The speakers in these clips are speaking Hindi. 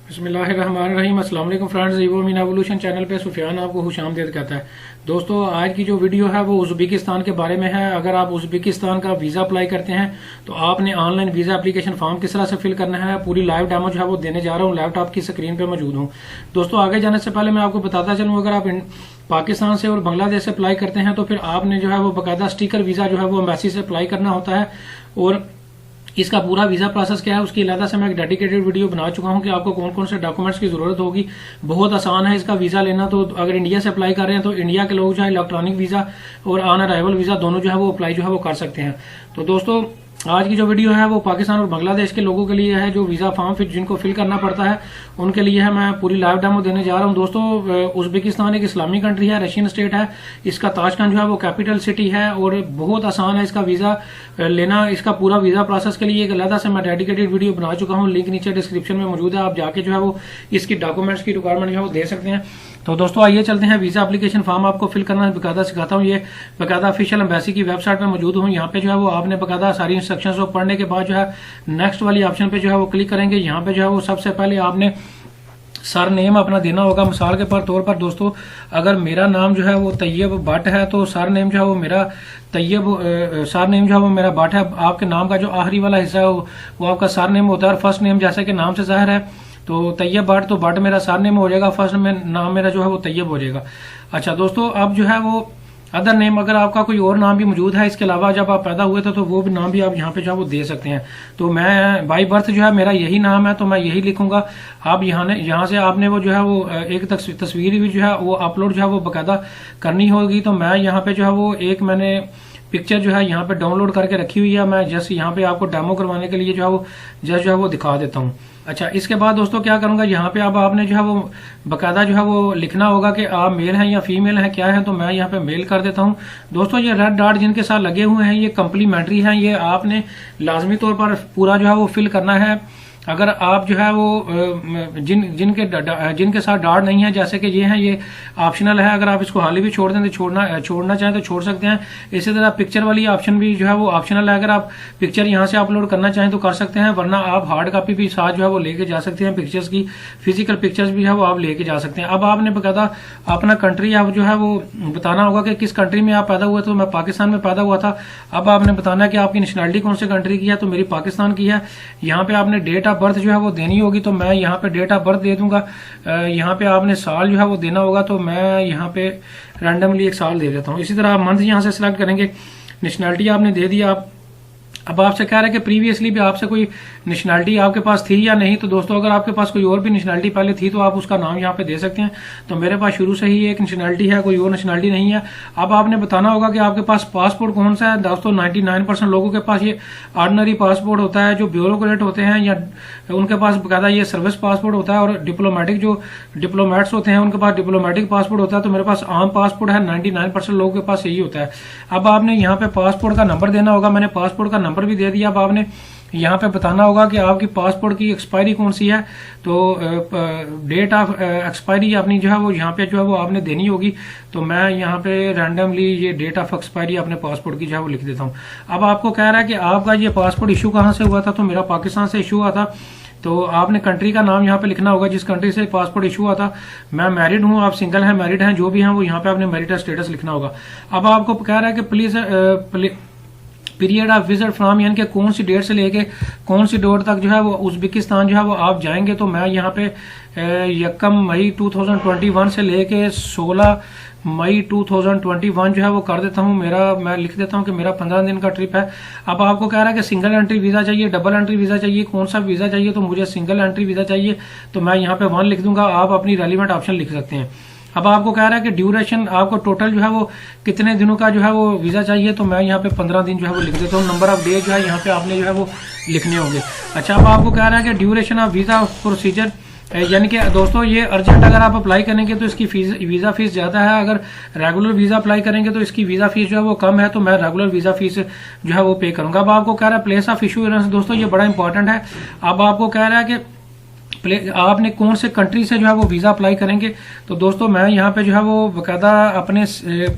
बिस्मिल्लाहिर्रहमानिर्रहीम। अस्सलाम वालेकुम friends, evo mean evolution channel पे सुफियान आपको खुशामदीद कहता है। दोस्तों, आज की जो वीडियो है वो उज़्बेकिस्तान के बारे में है। अगर आप उज़्बेकिस्तान का वीज़ा अप्लाई करते हैं तो आपने ऑनलाइन वीज़ा एप्लीकेशन फॉर्म किस तरह से फिल करना है, पूरी लाइव डेमो जो है वो देने जा रहा हूँ। लैपटॉप की स्क्रीन पर मौजूद हूँ। दोस्तों, आगे जाने से पहले मैं आपको बताता चलूँ, अगर आप पाकिस्तान से और बांग्लादेश से अप्लाई करते हैं तो फिर आपने जो है वो बाकायदा स्टिकर वीज़ा जो है वो एम्बेसी से अप्लाई करना होता है। और इसका पूरा वीजा प्रोसेस क्या है उसकी अलग से मैं एक डेडिकेटेड वीडियो बना चुका हूं कि आपको कौन कौन से डॉक्यूमेंट्स की जरूरत होगी। बहुत आसान है इसका वीजा लेना। तो अगर इंडिया से अप्लाई कर रहे हैं तो इंडिया के लोग जो है इलेक्ट्रॉनिक वीजा और ऑन अराइवल वीजा दोनों जो है वो अप्लाई जो है वो कर सकते हैं। तो दोस्तों, आज की जो वीडियो है वो पाकिस्तान और बांग्लादेश के लोगों के लिए है जो वीजा फॉर्म फिर जिनको फिल करना पड़ता है उनके लिए है। मैं पूरी लाइव डेमो देने जा रहा हूं। दोस्तों, उज़्बेकिस्तान एक इस्लामी कंट्री है, रशियन स्टेट है। इसका ताशकंद जो है वो कैपिटल सिटी है और बहुत आसान है इसका वीजा लेना। इसका पूरा वीजा प्रोसेस के लिए एक अलग से मैं डेडिकेटेड वीडियो बना चुका हूँ, लिंक नीचे डिस्क्रिप्शन में मौजूद है। आप जाके जो है वो इसकी डॉक्यूमेंट्स की रिक्वायरमेंट जो है वो दे सकते हैं। तो दोस्तों, आइए चलते हैं। वीजा एप्लीकेशन फॉर्म आपको फिल करना बकायदा सिखाता हूँ। ये बकायदा ऑफिशियल एम्बेसी की वेबसाइट में मौजूद हूँ। यहाँ पे जो है वो आपने बकायदा सारी इंस्ट्रक्शंस को पढ़ने के बाद जो है नेक्स्ट वाली ऑप्शन पे जो है वो क्लिक करेंगे। यहाँ पे जो है वो सबसे पहले आपने सर नेम अपना देना होगा। मिसाल के तौर पर दोस्तों, अगर मेरा नाम जो है वो तैयब भट्ट है तो सर नेम जो है वो मेरा सर नेम जो है वो मेरा भट्ट है। आपके नाम का जो आखिरी वाला हिस्सा है वो आपका सर नेम होता है। और फर्स्ट नेम जैसे कि नाम से जाहिर है तो तैयब भट्ट, तो भट्ट मेरा सर नेम हो जाएगा, फर्स्ट में नाम मेरा जो है वो तैयब हो जाएगा। अच्छा दोस्तों, अब जो है वो अदर नेम, अगर आपका कोई और नाम भी मौजूद है इसके अलावा जब आप पैदा हुए थे तो वो भी नाम भी आप यहाँ पे जो है वो दे सकते हैं। तो मैं बाई बर्थ जो है मेरा यही नाम है तो मैं यही लिखूंगा। आप यहाँ से आपने वो जो है वो एक तस्वीर भी जो है वो अपलोड जो है वो बाकायदा करनी होगी। तो मैं यहाँ पे जो है वो एक मैंने पिक्चर जो है यहाँ पे डाउनलोड करके रखी हुई है। मैं जस्ट यहाँ पे आपको डेमो करवाने के लिए जो है वो जस्ट जो है वो दिखा देता हूँ। अच्छा, इसके बाद दोस्तों क्या करूंगा, यहाँ पे अब आपने जो है वो बकायदा जो है वो लिखना होगा कि आप मेल हैं या फीमेल हैं, क्या है। तो मैं यहाँ पे मेल कर देता हूँ। दोस्तों, ये रेड डॉट जिनके साथ लगे हुए हैं ये कम्प्लीमेंट्री हैं, ये आपने लाजमी तौर पर पूरा जो है वो फिल करना है। अगर आप जो है वो जिनके साथ डॉट नहीं है जैसे कि ये हैं, ये ऑप्शनल है। अगर आप इसको हाल ही भी छोड़ दें तो छोड़ना चाहें तो छोड़ सकते हैं। इसी तरह पिक्चर वाली ऑप्शन भी जो है वो ऑप्शनल है। अगर आप पिक्चर यहाँ से अपलोड करना चाहें तो कर सकते हैं, वरना आप हार्ड कॉपी भी साथ जो है वो लेके जा सकते हैं। पिक्चर्स की फिजिकल पिक्चर्स भी है वो आप लेके जा सकते हैं। अब आपने बकायदा अपना कंट्री आप जो है वो बताना होगा कि किस कंट्री में आप पैदा हुए। तो मैं पाकिस्तान में पैदा हुआ था। अब आपने बताना है कि आपकी नेशनलिटी कौन से कंट्री की है। तो मेरी पाकिस्तान की है। यहाँ पे आपने डेट बर्थ जो है वो देनी होगी। तो मैं यहाँ पे डेट ऑफ बर्थ दे दूंगा। यहाँ पे आपने साल जो है वो देना होगा। तो मैं यहाँ पे रैंडमली एक साल दे देता हूँ। इसी तरह आप मंथ यहाँ से सिलेक्ट करेंगे। नेशनलिटी आपने दे दी। आप अब आपसे कह रहे हैं कि प्रीवियसली भी आपसे कोई नेशनलिटी आपके पास थी या नहीं। तो दोस्तों, अगर आपके पास कोई और भी नेशनलिटी पहले थी तो आप उसका नाम यहाँ पे दे सकते हैं। तो मेरे पास शुरू से ही एक नेशनलिटी है, कोई और नेशनलिटी नहीं है। अब आपने बताना होगा कि आपके पास पासपोर्ट कौन सा है। दोस्तों, 99% लोगों के पास ये ऑर्डिनरी पासपोर्ट होता है। जो ब्यूरोक्रेट होते हैं या उनके पास बकायदा ये सर्विस पासपोर्ट होता है। और डिप्लोमेटिक जो डिप्लोमेट्स होते हैं उनके पास डिप्लोमेटिक पासपोर्ट होता है। तो मेरे पास आम पासपोर्ट है। 99% लोगों के पास यही होता है। अब आपने यहाँ पे पासपोर्ट का नंबर देना होगा। मैंने पासपोर्ट का नंबर भी दे दिया। अब आपने यहाँ पे बताना होगा कि आपकी पासपोर्ट की एक्सपायरी कौन सी है। तो डेट ऑफ एक्सपायरी अपनी जो है वो यहाँ पे जो है वो आपने देनी होगी। तो मैं यहाँ पे रैंडमली ये डेट ऑफ एक्सपायरी अपने पासपोर्ट की जो है वो लिख देता हूँ। अब आपको कह रहा है कि आपका ये पासपोर्ट इशू कहाँ से हुआ था। तो मेरा पाकिस्तान से इशू हुआ था। तो आपने कंट्री का नाम यहाँ पे लिखना होगा जिस कंट्री से पासपोर्ट इशू हुआ था। मैं मैरिड हूँ, आप सिंगल हैं, मैरिड हैं, जो भी हैं वो यहाँ पे आपने मैरिटल स्टेटस लिखना होगा। अब आपको कह रहा है कि please period of visit from, यानी कि कौन सी डेट से लेके कौन सी डेट तक जो है वो उज़्बेकिस्तान जो है वो आप जाएंगे। तो मैं यहाँ पे 1 मई 2021 से लेके 16 मई 2021 जो है वो कर देता हूँ। मैं लिख देता हूँ कि मेरा 15 दिन का ट्रिप है। अब आपको कह रहा है कि सिंगल एंट्री वीजा चाहिए, डबल एंट्री वीजा चाहिए, कौन सा वीजा चाहिए। तो मुझे सिंगल एंट्री वीजा चाहिए। तो मैं यहाँ पे 1 लिख दूंगा। आप अपनी रेलिवेंट ऑप्शन लिख सकते हैं। अब आपको कह रहा है कि ड्यूरेशन आपको टोटल जो है वो कितने दिनों का जो है वो वीजा चाहिए। तो मैं यहाँ पे 15 दिन जो है वो लिख देता हूँ। नंबर ऑफ डे जो है यहाँ पे आपने जो है वो लिखने होंगे। अच्छा, अब आपको कह रहा है कि ड्यूरेशन ऑफ वीजा प्रोसीजर, यानी कि दोस्तों ये अर्जेंट अगर आप अप्लाई करेंगे तो इसकी वीजा फीस ज्यादा है। अगर रेगुलर वीजा अप्लाई करेंगे तो इसकी वीजा फीस जो है वो कम है। तो मैं रेगुलर वीजा फीस जो है वो पे करूंगा। अब आपको कह रहा है प्लेस ऑफ इशू, दोस्तों ये बड़ा इंपॉर्टेंट है। अब आपको कह रहा है कि आपने कौन से कंट्री से जो है वो वीज़ा अप्लाई करेंगे। तो दोस्तों मैं यहाँ पे जो है वो बाकायदा अपने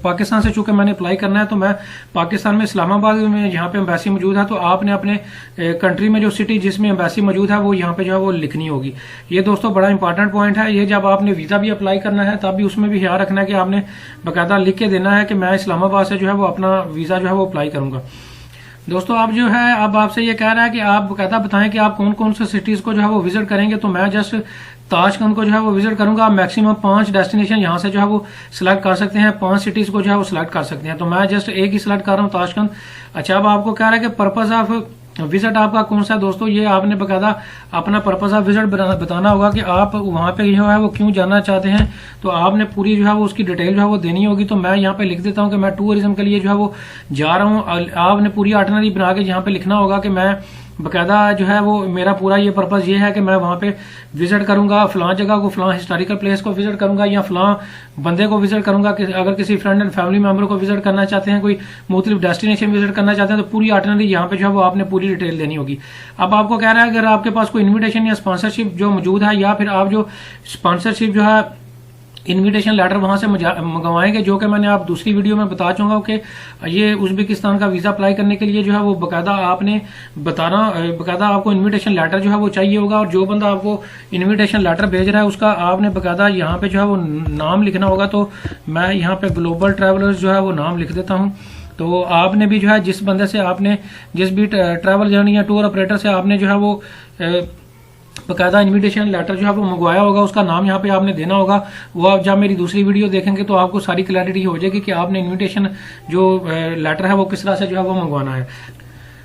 पाकिस्तान से चूंकि मैंने अप्लाई करना है तो मैं पाकिस्तान में इस्लामाबाद में यहाँ पे एम्बेसी मौजूद है, तो आपने अपने कंट्री में जो सिटी जिसमें एम्बेसी मौजूद है वो यहाँ पे जो है वो लिखनी होगी। ये दोस्तों बड़ा इंपॉर्टेंट पॉइंट है। ये जब आपने वीज़ा भी अप्लाई करना है तब भी उसमें भी ख्याल रखना है कि आपने बाकायदा लिख के देना है कि मैं इस्लामाबाद से जो है वो अपना वीज़ा जो है वो अप्लाई करूँगा। दोस्तों अब जो है अब आपसे ये कह रहा है कि आप बकायदा बताएं कि आप कौन कौन से सिटीज़ को जो है वो विजिट करेंगे। तो मैं जस्ट ताशकंद को जो है वो विजिट करूंगा। आप मैक्सिमम 5 डेस्टिनेशन यहाँ से जो है वो सिलेक्ट कर सकते हैं, 5 सिटीज़ को जो है वो सिलेक्ट कर सकते हैं। तो मैं जस्ट एक ही सिलेक्ट कर रहा हूँ, ताशकंद। अच्छा, अब आपको कह रहा है कि पर्पज़ ऑफ विजिट आपका कौन सा है। दोस्तों ये आपने बकायदा अपना पर्पज़ ऑफ विजिट बताना होगा कि आप वहाँ पे जो है वो क्यों जाना चाहते हैं। तो आपने पूरी जो है वो उसकी डिटेल जो है वो देनी होगी। तो मैं यहाँ पे लिख देता हूँ कि मैं टूरिज्म के लिए जो है वो जा रहा हूँ। आपने पूरी आइटनरी बना के यहाँ पे लिखना होगा कि मैं बकायदा जो है वो मेरा पूरा ये पर्पज़ ये है कि मैं वहाँ पे विजिट करूंगा, फलां जगह को, फलां हिस्टोरिकल प्लेस को विजिट करूंगा या फलां बंदे को विजिट करूंगा। अगर किसी फ्रेंड एंड फैमिली मेंबर को विजिट करना चाहते हैं, कोई मुख्तलिफ डेस्टिनेशन विजिट करना चाहते हैं, तो पूरी आइटनरी यहाँ पे जो है वो आपने पूरी डिटेल देनी होगी। अब आपको कह रहा है अगर आपके पास कोई इन्विटेशन या स्पॉन्सरशिप जो मौजूद है, या फिर आप जो स्पॉन्सरशिप जो है इनविटेशन लेटर वहां से मंगवाएंगे, जो कि मैंने आप दूसरी वीडियो में बता चुका हूं कि ये उज्बेकिस्तान का वीजा अप्लाई करने के लिए जो है वो बकायदा आपने बकायदा आपको इनविटेशन लेटर जो है वो चाहिए होगा। और जो बंदा आपको इनविटेशन लेटर भेज रहा है उसका आपने बकायदा यहाँ पे जो है वो नाम लिखना होगा। तो मैं यहाँ पे ग्लोबल ट्रैवलर्स जो है वो नाम लिख देता हूँ। तो आपने भी जो है जिस बंदे से आपने जिस भी ट्रैवल जर्नी या टूर ऑपरेटर से आपने जो है वो बकायदा इनविटेशन लेटर जो है वो मंगवाया होगा, उसका नाम यहाँ पे आपने देना होगा। वो आप जब मेरी दूसरी वीडियो देखेंगे तो आपको सारी क्लैरिटी हो जाएगी कि आपने इनविटेशन जो लेटर है वो किस तरह से जो है वो मंगवाना है।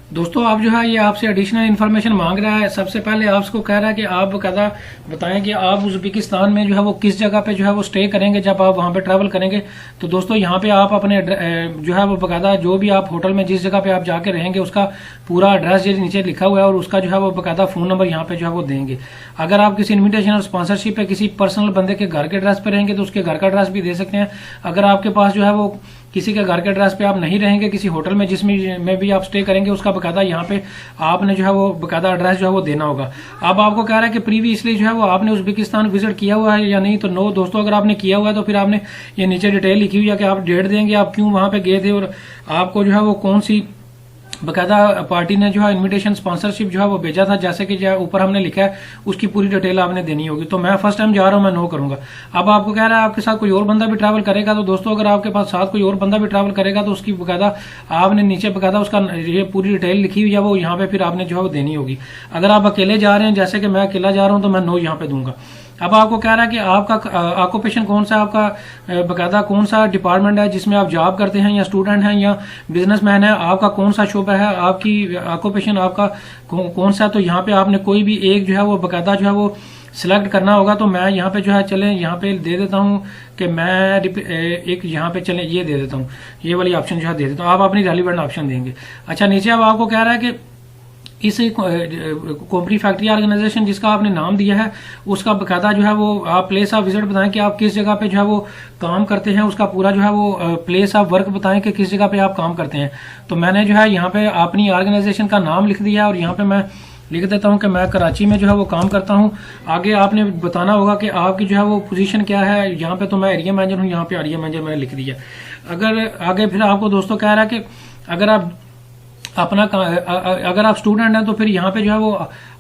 दोस्तों आप जो है ये आपसे एडिशनल इन्फॉर्मेशन मांग रहा है। सबसे पहले आपको कह रहा है कि आप बकायदा बताएं कि आप उज्बेकिस्तान में जो है वो किस जगह पे जो है वो स्टे करेंगे जब आप वहां पे ट्रैवल करेंगे। तो दोस्तों यहाँ पे आप अपने जो है वो बकायदा जो भी आप होटल में जिस जगह पे आप जाके रहेंगे उसका पूरा एड्रेस जो नीचे लिखा हुआ है और उसका जो है वो बकायदा फोन नंबर यहाँ पे जो है वो देंगे। अगर आप किसी इन्विटेशन और स्पॉन्सरशिप पे किसी पर्सनल बंदे के घर के एड्रेस पे रहेंगे तो उसके घर का एड्रेस भी दे सकते हैं। अगर आपके पास जो है वो किसी के घर के एड्रेस पे आप नहीं रहेंगे, किसी होटल में जिसमें भी आप स्टे करेंगे उसका बकायदा यहाँ पे आपने जो है वो बकायदा एड्रेस जो है वो देना होगा। अब आपको कह रहा है कि प्रीवियसली जो है वो आपने उज्बेकिस्तान विजिट किया हुआ है या नहीं। तो नो दोस्तों, अगर आपने किया हुआ है तो फिर आपने ये नीचे डिटेल लिखी हुई है कि आप डेट देंगे, आप क्यों वहां पे गए थे और आपको जो है वो कौन सी बकायदा पार्टी ने जो है इनविटेशन स्पॉन्सरशिप जो है वो भेजा था, जैसे कि जो ऊपर हमने लिखा है उसकी पूरी डिटेल आपने देनी होगी। तो मैं फर्स्ट टाइम जा रहा हूं, मैं नो करूंगा। अब आपको कह रहा है आपके साथ कोई और बंदा भी ट्रैवल करेगा। तो दोस्तों अगर आपके पास साथ कोई और बंदा भी ट्रैवल करेगा तो उसकी बकायदा आपने नीचे बकायदा उसका ये पूरी डिटेल लिखी हुई है वो यहाँ पे फिर आपने जो है वो देनी होगी। अगर आप अकेले जा रहे हैं, जैसे कि मैं अकेला जा रहा हूँ, तो मैं नो यहाँ पे दूंगा। अब आपको कह रहा है कि आपका ऑक्यूपेशन कौन सा, आपका बकायदा कौन सा डिपार्टमेंट है जिसमें आप जॉब करते हैं, या स्टूडेंट हैं या बिजनेसमैन है, आपका कौन सा शोबा है, आपकी ऑक्यूपेशन आपका कौन सा। तो यहाँ पे आपने कोई भी एक जो है वो बकायदा जो है वो सिलेक्ट करना होगा। तो मैं यहाँ पे जो है चले यहाँ पे दे देता हूँ कि मैं एक यहाँ पे चले ये दे देता हूँ, ये वाली ऑप्शन जो है दे देता हूँ। आप अपनी रेलिवेंट ऑप्शन देंगे। अच्छा, नीचे अब आपको कह रहा है कि इस कोम्पनी फैक्ट्री ऑर्गेनाइजेशन जिसका आपने नाम दिया है उसका बकायदा जो है वो आप प्लेस ऑफ विजिट बताएं कि आप किस जगह पे जो है वो काम करते हैं, उसका पूरा जो है वो प्लेस ऑफ वर्क बताएं कि किस जगह पे आप काम करते हैं। तो मैंने जो है यहाँ पे अपनी ऑर्गेनाइजेशन का नाम लिख दिया और यहाँ पे मैं लिख देता हूँ कि मैं कराची में जो है वो काम करता हूँ। आगे आपने बताना होगा कि आपकी जो है वो पोजीशन क्या है। यहाँ पे तो मैं एरिया मैनेजर हूँ, यहाँ पे एरिया मैनेजर मैंने लिख दिया। अगर आगे फिर आपको दोस्तों कह रहा है कि अगर आप अगर आप स्टूडेंट हैं तो फिर यहाँ पे जो है वो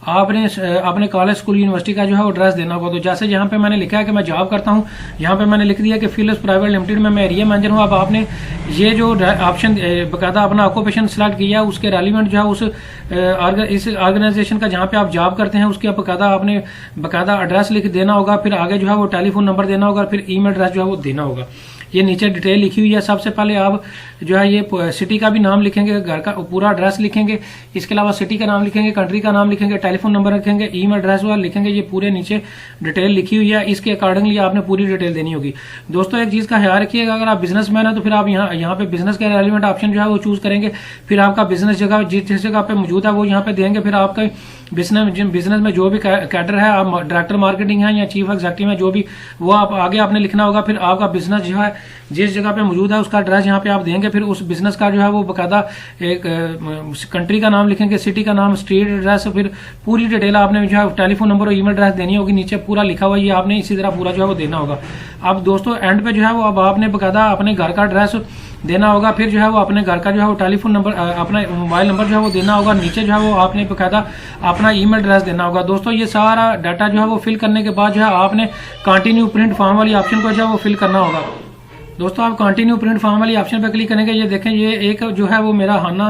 आपने अपने कॉलेज स्कूल यूनिवर्सिटी का जो है वो एड्रेस देना होगा। तो जैसे यहाँ पे मैंने लिखा है कि मैं जॉब करता हूँ, यहाँ पे मैंने लिख दिया कि फिलिप्स प्राइवेट लिमिटेड में मैं एरिया मैनेजर हूँ। अब आपने ये जो ऑप्शन बकायदा अपना ऑक्यूपेशन सिलेक्ट किया उसके रेलिवेंट जो है इस ऑर्गेनाइजेशन का जहाँ पे आप जॉब करते हैं उसके बकायदा आपने बकायदा एड्रेस लिख देना होगा। फिर आगे जो है वो टेलीफोन नंबर देना होगा, फिर ईमेल एड्रेस जो है वो देना होगा। ये नीचे डिटेल लिखी हुई है। सबसे पहले आप जो है ये सिटी का भी नाम लिखेंगे, घर का पूरा एड्रेस लिखेंगे, इसके अलावा सिटी का नाम लिखेंगे, कंट्री का नाम लिखेंगे, टेलीफोन नंबर रखेंगे, ईमेल एड्रेस वाला लिखेंगे। ये पूरे नीचे डिटेल लिखी हुई है, इसके अकॉर्डिंगली आपने पूरी डिटेल देनी होगी। दोस्तों एक चीज का ख्याल रखिएगा, अगर आप बिजनेसमैन है तो फिर आप यहाँ पे बिजनेस के रेलिवेंट ऑप्शन जो है वो चूज करेंगे। फिर आपका बिजनेस जगह जिस जगह पे मौजूद है वो यहाँ पे देंगे। फिर आपका बिजनेस में जो भी कैडर है, आप डायरेक्टर मार्केटिंग है या चीफ एग्जीक्यूटिव है, जो भी वो आप आगे आपने लिखना होगा। फिर आपका बिजनेस जो है जिस जगह पे मौजूद है उसका एड्रेस यहाँ पे आप देंगे। फिर उस बिजनेस का जो है वो बकायदा एक कंट्री का नाम लिखेंगे, सिटी का नाम, स्ट्रीट एड्रेस, फिर पूरी डिटेल आपने जो है टेलीफोन नंबर और ईमेल एड्रेस देनी होगी। नीचे पूरा लिखा हुआ ये आपने इसी तरह पूरा जो है वो देना होगा। अब दोस्तों एंड पे जो है वो अब आपने बकायदा अपने घर का एड्रेस देना होगा। फिर जो है वो अपने घर का जो है वो टेलीफोन नंबर, अपना मोबाइल नंबर जो है वो देना होगा। नीचे जो है वो आपने बकायदा अपना ईमेल एड्रेस देना होगा। दोस्तों ये सारा डाटा जो है वो फिल करने के बाद जो है आपने कंटिन्यू प्रिंट फॉर्म वाली ऑप्शन को जो है वो फिल करना होगा। दोस्तों आप कंटिन्यू प्रिंट फॉर्म वाली ऑप्शन पर क्लिक करेंगे। ये देखें ये एक जो है वो मेरा हाना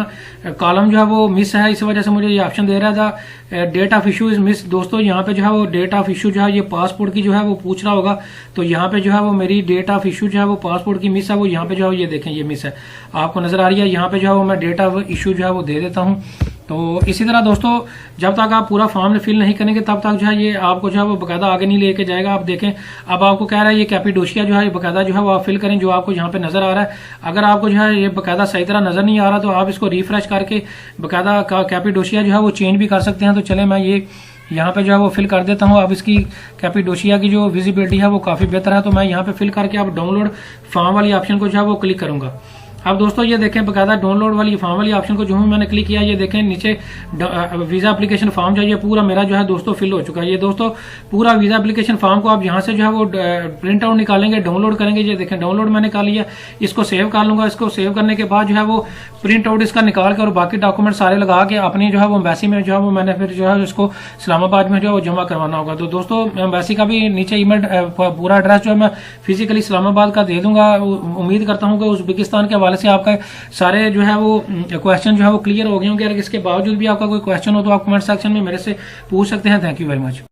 कॉलम जो है वो मिस है, इस वजह से मुझे ये ऑप्शन दे रहा था date of issue is miss. दोस्तों यहाँ पे जो है वो डेट ऑफ इशू जो है ये पासपोर्ट की जो है वो पूछ रहा होगा। तो यहाँ पे जो है वो मेरी डेट ऑफ इशू जो है वो पासपोर्ट की मिस है, वो यहाँ पे जो है ये देखें ये मिस है, आपको नजर आ रही है। यहाँ पे जो है वो मैं डेट ऑफ इशू जो है वो दे देता हूँ। तो इसी तरह दोस्तों जब तक आप पूरा फॉर्म फिल नहीं करेंगे तब तक जो है ये आपको जो है वो बकायदा आगे नहीं लेके जाएगा। आप देखें अब आपको कह रहा है ये कैपिडोशिया जो है ये बकायदा जो है वो आप फिल करें, जो आपको यहाँ पे नजर आ रहा है। अगर आपको जो है ये बकायदा सही तरह नजर नहीं आ रहा तो आप इसको रिफ्रेश करके बकायदा कैपिडोशिया जो है वो चेंज भी कर सकते हैं। तो चले मैं ये यहाँ पे जो है वो फिल कर देता हूँ। अब इसकी कैपिडोशिया की जो विजिबिलिटी है वो काफी बेहतर है। तो मैं यहाँ पे फिल करके अब डाउनलोड फॉर्म वाली ऑप्शन को जो है वो क्लिक करूंगा। अब दोस्तों ये देखें बकायदा डाउनलोड वाली फॉर्म वाली ऑप्शन को जो है मैंने क्लिक किया, ये देखें नीचे वीजा एप्लीकेशन फॉर्म जो है ये पूरा मेरा जो है दोस्तों फिल हो चुका है। ये दोस्तों पूरा वीजा एप्लीकेशन फॉर्म को आप यहाँ से जो है वो प्रिंट आउट निकालेंगे, डाउनलोड करेंगे। ये देखें डाउनलोड मैंने कर लिया, इसको सेव कर लूंगा। इसको सेव करने के बाद जो है वो प्रिंट आउट इसका निकाल के और बाकी डॉक्यूमेंट सारे लगा के अपनी जो है वो एम्बेसी में जो है वो मैंने फिर जो है इसको इस्लामाबाद में जो है वो जमा करवाना होगा। तो दोस्तों एम्बेसी का भी नीचे ईमेल पूरा एड्रेस जो है मैं फिजिकली इस्लामाबाद का दे दूंगा। उम्मीद करता हूँ कि उज़्बेकिस्तान के हवाले से आपका सारे जो है वो क्वेश्चन जो है वो क्लियर हो गए होंगे। अगर इसके बावजूद भी आपका कोई क्वेश्चन हो तो आप कमेंट सेक्शन में मेरे से पूछ सकते हैं। Thank you very much.